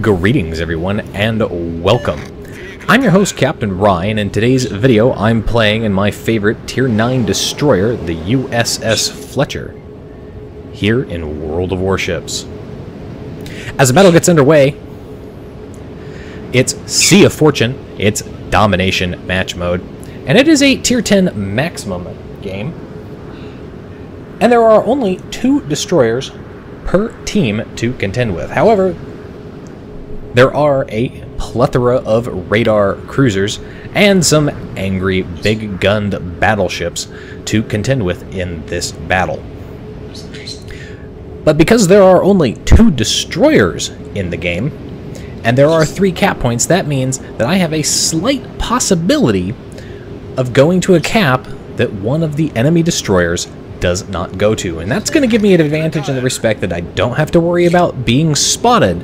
Greetings everyone, and welcome. I'm your host, Captain Ryan. In today's video, I'm playing in my favorite Tier 9 destroyer, the USS Fletcher, here in World of Warships. As the battle gets underway, it's Sea of Fortune, it's Domination Match Mode, and it is a Tier 10 maximum game. And there are only 2 destroyers per team to contend with. However, there are a plethora of radar cruisers and some angry big-gunned battleships to contend with in this battle. But because there are only 2 destroyers in the game, and there are 3 cap points, that means that I have a slight possibility of going to a cap that one of the enemy destroyers does not go to. And that's going to give me an advantage in the respect that I don't have to worry about being spotted.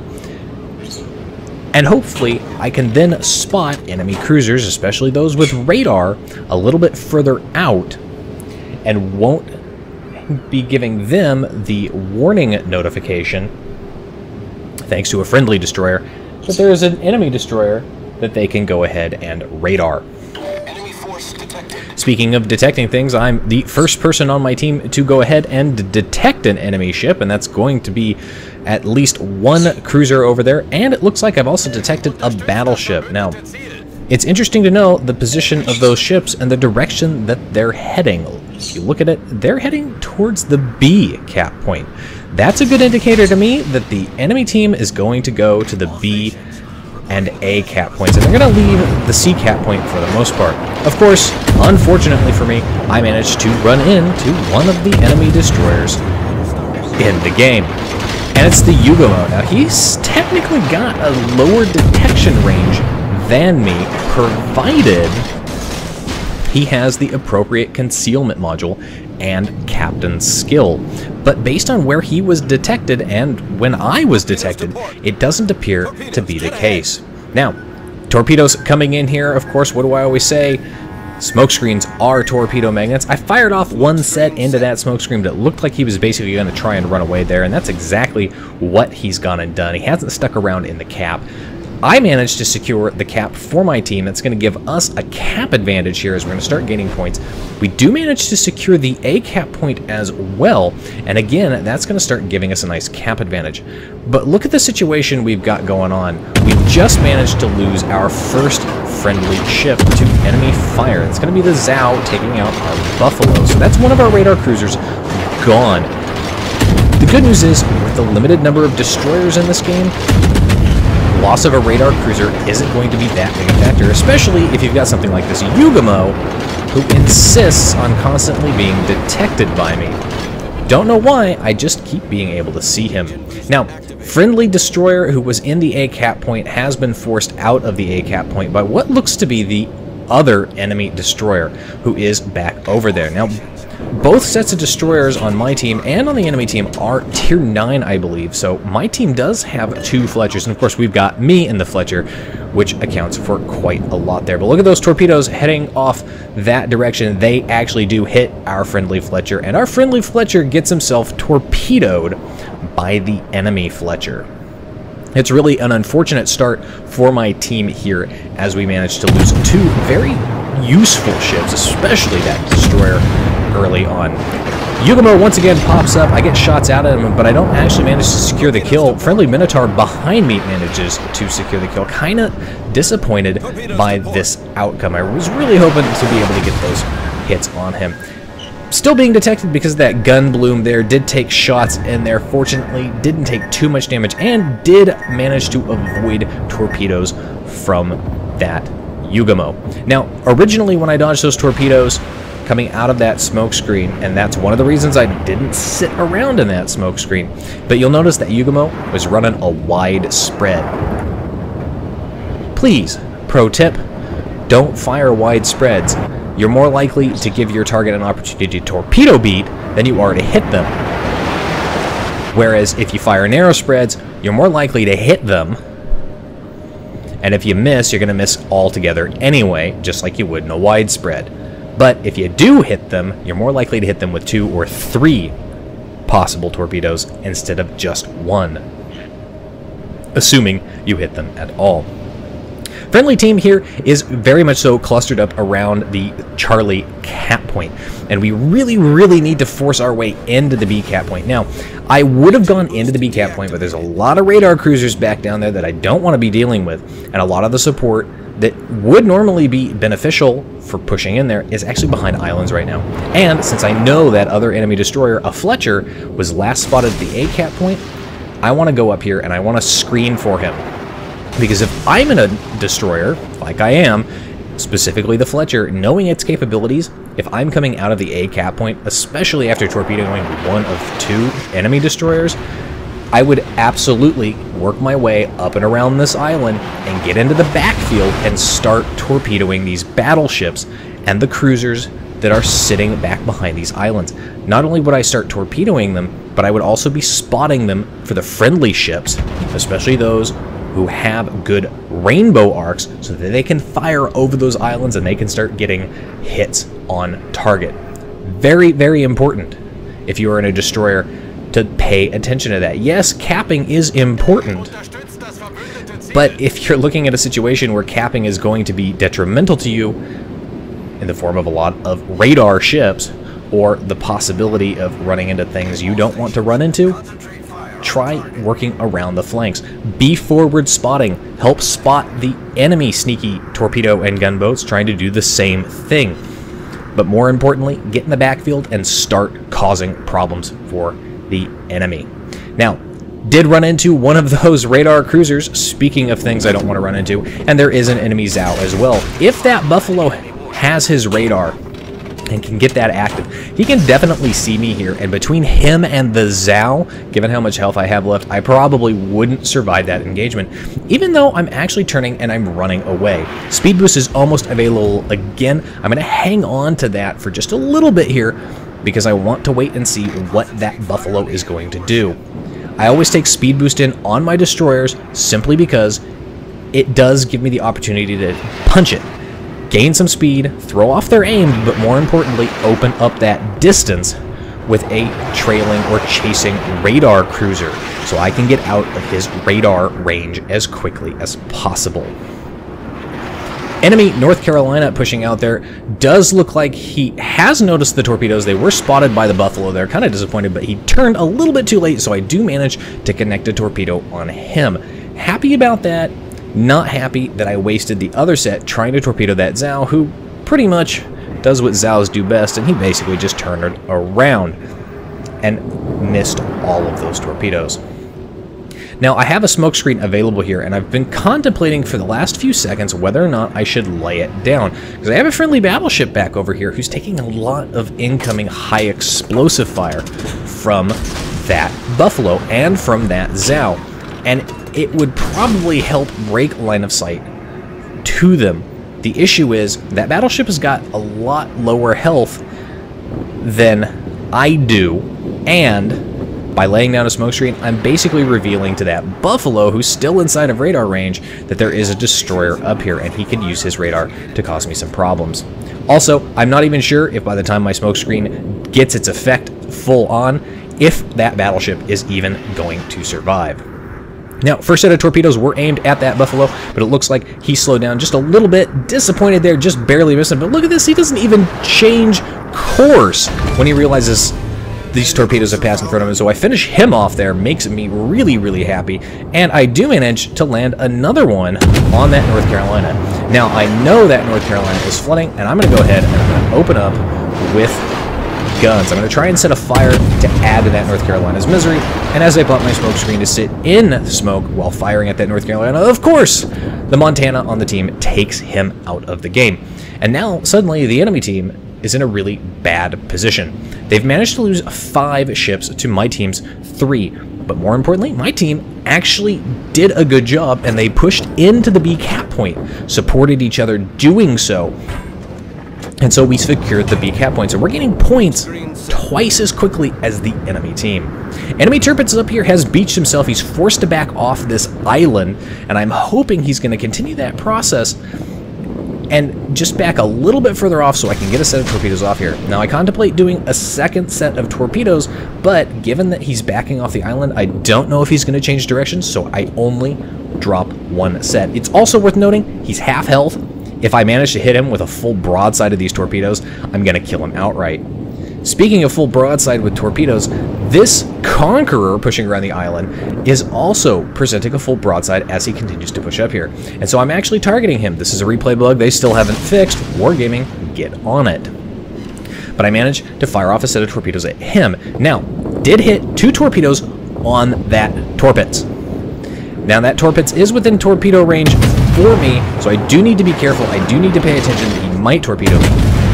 And hopefully, I can then spot enemy cruisers, especially those with radar, a little bit further out, and won't be giving them the warning notification, thanks to a friendly destroyer, that there is an enemy destroyer that they can go ahead and radar. Enemy force detected. Speaking of detecting things, I'm the first person on my team to go ahead and detect an enemy ship, and that's going to be at least 1 cruiser over there, and it looks like I've also detected a battleship. Now, it's interesting to know the position of those ships and the direction that they're heading. If you look at it, they're heading towards the B cap point. That's a good indicator to me that the enemy team is going to go to the B and A cap points, and they're going to leave the C cap point for the most part. Of course, unfortunately for me, I managed to run into one of the enemy destroyers in the game. And it's the Yugomo. Now, he's technically got a lower detection range than me, provided he has the appropriate concealment module and captain's skill. But based on where he was detected and when I was detected, it doesn't appear to be the case. Now, torpedoes coming in here, of course, what do I always say? Smokescreens are torpedo magnets. I fired off 1 set into that smokescreen that looked like he was basically going to try and run away there, and that's exactly what he's gone and done. He hasn't stuck around in the cap. I managed to secure the cap for my team. That's going to give us a cap advantage here as we're going to start gaining points. We do manage to secure the A cap point as well, and again, that's going to start giving us a nice cap advantage. But look at the situation we've got going on. We just managed to lose our first friendly ship to enemy fire. It's going to be the Zhao taking out our Buffalo. So that's one of our radar cruisers gone. The good news is, with the limited number of destroyers in this game, loss of a radar cruiser isn't going to be that big a factor, especially if you've got something like this Yugomo, who insists on constantly being detected by me. Don't know why, I just keep being able to see him. Now, friendly destroyer who was in the A cap point has been forced out of the A cap point by what looks to be the other enemy destroyer who is back over there. Now, both sets of destroyers on my team and on the enemy team are Tier 9, I believe, so my team does have 2 Fletchers, and of course we've got me in the Fletcher, which accounts for quite a lot there. But look at those torpedoes heading off that direction. They actually do hit our friendly Fletcher, and our friendly Fletcher gets himself torpedoed by the enemy Fletcher. It's really an unfortunate start for my team here as we managed to lose 2 very useful ships, especially that destroyer early on. Yugomo once again pops up. I get shots out at him, but I don't actually manage to secure the kill. Friendly Minotaur behind me manages to secure the kill. Kind of disappointed by this outcome. I was really hoping to be able to get those hits on him. Still being detected because of that gun bloom there. Did take shots in there. Fortunately, didn't take too much damage and did manage to avoid torpedoes from that Yugomo. Now, originally when I dodged those torpedoes coming out of that smoke screen, and that's one of the reasons I didn't sit around in that smoke screen, but you'll notice that Yugomo was running a wide spread. Please, pro tip, don't fire wide spreads. You're more likely to give your target an opportunity to torpedo beat than you are to hit them. Whereas if you fire narrow spreads, you're more likely to hit them, and if you miss, you're going to miss altogether anyway, just like you would in a wide spread. But if you do hit them, you're more likely to hit them with 2 or 3 possible torpedoes instead of just 1. assuming you hit them at all. Friendly team here is very much so clustered up around the Charlie cap point, and we really need to force our way into the B cap point. Now, I would have gone into the B cap point, but there's a lot of radar cruisers back down there that I don't want to be dealing with, and a lot of the support that would normally be beneficial for pushing in there is actually behind islands right now. And since I know that other enemy destroyer, a Fletcher, was last spotted at the A cap point, I want to go up here and I want to screen for him. Because if I'm in a destroyer, like I am, specifically the Fletcher, knowing its capabilities, if I'm coming out of the A cap point, especially after torpedoing one of 2 enemy destroyers, I would absolutely work my way up and around this island and get into the backfield and start torpedoing these battleships and the cruisers that are sitting back behind these islands. Not only would I start torpedoing them, but I would also be spotting them for the friendly ships, especially those who have good rainbow arcs so that they can fire over those islands and they can start getting hits on target. Very important if you are in a destroyer to pay attention to that. Yes, capping is important, but if you're looking at a situation where capping is going to be detrimental to you in the form of a lot of radar ships or the possibility of running into things you don't want to run into, try working around the flanks. Be forward spotting. Help spot the enemy sneaky torpedo and gunboats trying to do the same thing. But more importantly, get in the backfield and start causing problems for the enemy. Now, did run into one of those radar cruisers, speaking of things I don't want to run into, and there is an enemy Zao as well. If that Buffalo has his radar and can get that active, he can definitely see me here, and between him and the Zao, given how much health I have left, I probably wouldn't survive that engagement, even though I'm actually turning and I'm running away. Speed boost is almost available again. I'm going to hang on to that for just a little bit here because I want to wait and see what that Buffalo is going to do. I always take speed boost in on my destroyers simply because it does give me the opportunity to punch it, gain some speed, throw off their aim, but more importantly, open up that distance with a trailing or chasing radar cruiser so I can get out of his radar range as quickly as possible. Enemy North Carolina pushing out there does look like he has noticed the torpedoes. They were spotted by the Buffalo. They're kind of disappointed, but he turned a little bit too late, so I do manage to connect a torpedo on him. Happy about that. Not happy that I wasted the other set trying to torpedo that Zao, who pretty much does what Zaos do best, and he basically just turned it around and missed all of those torpedoes. Now, I have a smokescreen available here, and I've been contemplating for the last few seconds whether or not I should lay it down, because I have a friendly battleship back over here who's taking a lot of incoming high explosive fire from that Buffalo and from that Zao, and it would probably help break line of sight to them. The issue is that battleship has got a lot lower health than I do, and by laying down a smokescreen, I'm basically revealing to that Buffalo, who's still inside of radar range, that there is a destroyer up here, and he can use his radar to cause me some problems. Also, I'm not even sure if by the time my smokescreen gets its effect full on, if that battleship is even going to survive. Now, first set of torpedoes were aimed at that Buffalo, but it looks like he slowed down just a little bit. Disappointed there, just barely missing. But look at this, he doesn't even change course when he realizes these torpedoes have passed in front of him. So I finish him off there, makes me really happy. And I do manage to land another one on that North Carolina. Now, I know that North Carolina is flooding, and I'm going to go ahead and I'm going to open up with guns. I'm going to try and set a fire to add to that North Carolina's misery, and as I bump my smoke screen to sit in smoke while firing at that North Carolina, of course, the Montana on the team takes him out of the game. And now, suddenly, the enemy team is in a really bad position. They've managed to lose 5 ships to my team's 3, but more importantly, my team actually did a good job, and they pushed into the B cap point, supported each other doing so. And so we secured the B cap point. So we're getting points twice as quickly as the enemy team. Enemy Turpitz up here has beached himself. He's forced to back off this island, and I'm hoping he's going to continue that process and just back a little bit further off so I can get a set of torpedoes off here. Now, I contemplate doing a second set of torpedoes, but given that he's backing off the island, I don't know if he's going to change direction, so I only drop one set. It's also worth noting he's half health. If I manage to hit him with a full broadside of these torpedoes, I'm going to kill him outright. Speaking of full broadside with torpedoes, this Conqueror pushing around the island is also presenting a full broadside as he continues to push up here. And so I'm actually targeting him. This is a replay bug they still haven't fixed. Wargaming, get on it. But I managed to fire off a set of torpedoes at him. Now, did hit 2 torpedoes on that Torpitz. Now that Torpitz is within torpedo range for me, so I do need to be careful. I do need to pay attention that he might torpedo me.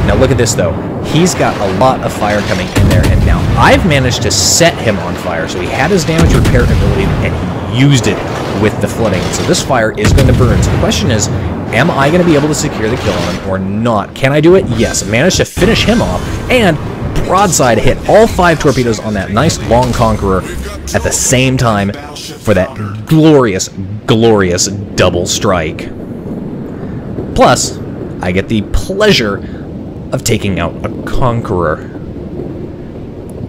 Now look at this though. He's got a lot of fire coming in there, and now I've managed to set him on fire. So he had his damage repair ability, and he used it with the flooding. So this fire is going to burn. So the question is, am I going to be able to secure the kill on him or not? Can I do it? Yes. I managed to finish him off, and broadside hit all 5 torpedoes on that nice long Conqueror at the same time for that glorious, glorious double strike. Plus, I get the pleasure of taking out a Conqueror.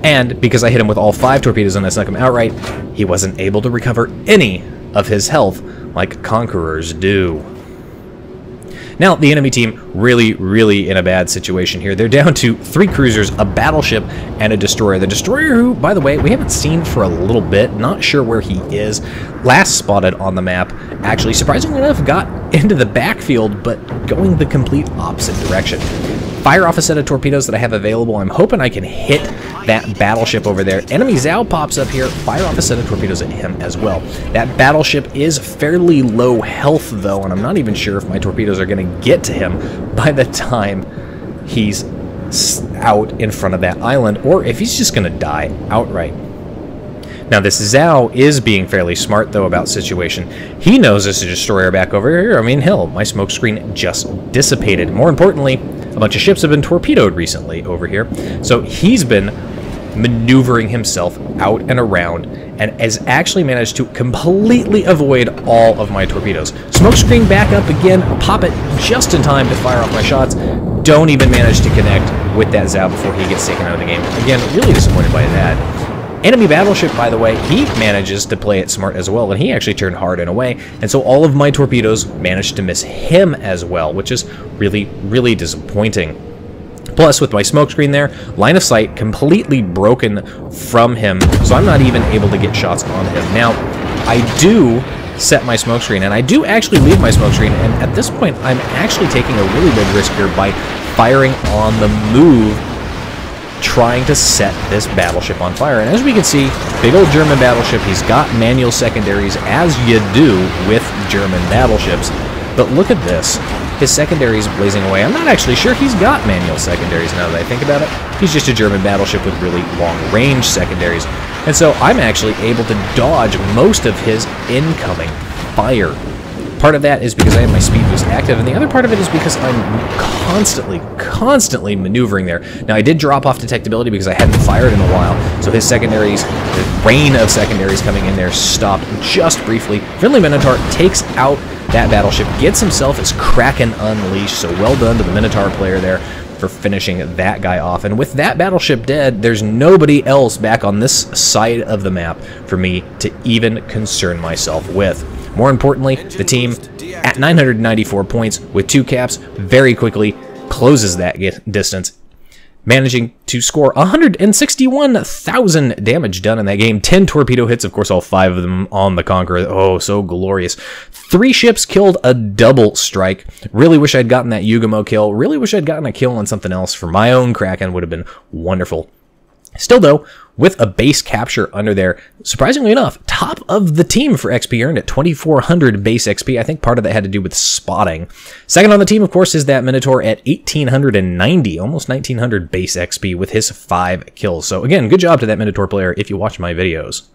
And because I hit him with all 5 torpedoes and I snuck him outright, he wasn't able to recover any of his health like Conquerors do. Now, the enemy team really in a bad situation here. They're down to 3 cruisers, a battleship, and a destroyer. The destroyer who, by the way, we haven't seen for a little bit. Not sure where he is. Last spotted on the map, actually, surprisingly enough, got into the backfield, but going the complete opposite direction. Fire off a set of torpedoes that I have available. I'm hoping I can hit that battleship over there. Enemy Zhao pops up here. Fire off a set of torpedoes at him as well. That battleship is fairly low health, though, and I'm not even sure if my torpedoes are going to get to him by the time he's out in front of that island, or if he's just going to die outright. Now, this Zhao is being fairly smart, though, about situation. He knows there's a destroyer back over here. I mean, hell, my smoke screen just dissipated. More importantly, a bunch of ships have been torpedoed recently over here. So he's been maneuvering himself out and around and has actually managed to completely avoid all of my torpedoes. Smoke screen back up again, pop it just in time to fire off my shots. Don't even manage to connect with that Zhao before he gets taken out of the game. Again, really disappointed by that. Enemy battleship, by the way, he manages to play it smart as well, and he actually turned hard and away, and so all of my torpedoes managed to miss him as well, which is really disappointing. Plus, with my smokescreen there, line of sight completely broken from him, so I'm not even able to get shots on him. Now, I do set my smokescreen, and I do actually leave my smokescreen, and at this point, I'm actually taking a really big risk here by firing on the move, trying to set this battleship on fire. And as we can see, big old German battleship, he's got manual secondaries, as you do with German battleships. But look at this. His secondaries blazing away. I'm not actually sure he's got manual secondaries now that I think about it. He's just a German battleship with really long-range secondaries. And so I'm actually able to dodge most of his incoming fire. Part of that is because I have my speed boost active, and the other part of it is because I'm constantly maneuvering there. Now, I did drop off detectability because I hadn't fired in a while, so his secondaries, the rain of secondaries coming in there, stopped just briefly. Friendly Minotaur takes out that battleship, gets himself his Kraken unleashed, so well done to the Minotaur player there for finishing that guy off. And with that battleship dead, there's nobody else back on this side of the map for me to even concern myself with. More importantly, the team at 994 points with 2 caps very quickly closes that distance, managing to score 161,000 damage done in that game. 10 torpedo hits, of course, all 5 of them on the Conqueror. Oh, so glorious. 3 ships killed, a double strike. Really wish I'd gotten that Yugamo kill. Really wish I'd gotten a kill on something else for my own Kraken. Would have been wonderful. Still, though, with a base capture under there, surprisingly enough, top of the team for XP earned at 2,400 base XP. I think part of that had to do with spotting. Second on the team, of course, is that Minotaur at 1,890, almost 1,900 base XP with his 5 kills. So again, good job to that Minotaur player if you watch my videos.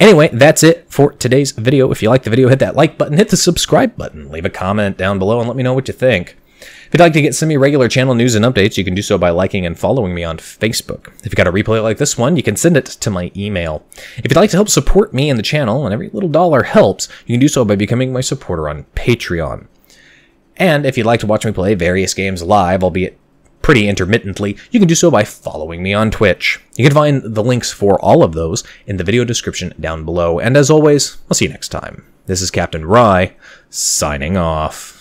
Anyway, that's it for today's video. If you liked the video, hit that like button, hit the subscribe button, leave a comment down below, and let me know what you think. If you'd like to get semi-regular channel news and updates, you can do so by liking and following me on Facebook. If you've got a replay like this one, you can send it to my email. If you'd like to help support me and the channel, and every little dollar helps, you can do so by becoming my supporter on Patreon. And if you'd like to watch me play various games live, albeit pretty intermittently, you can do so by following me on Twitch. You can find the links for all of those in the video description down below. And as always, I'll see you next time. This is Captain Rye, signing off.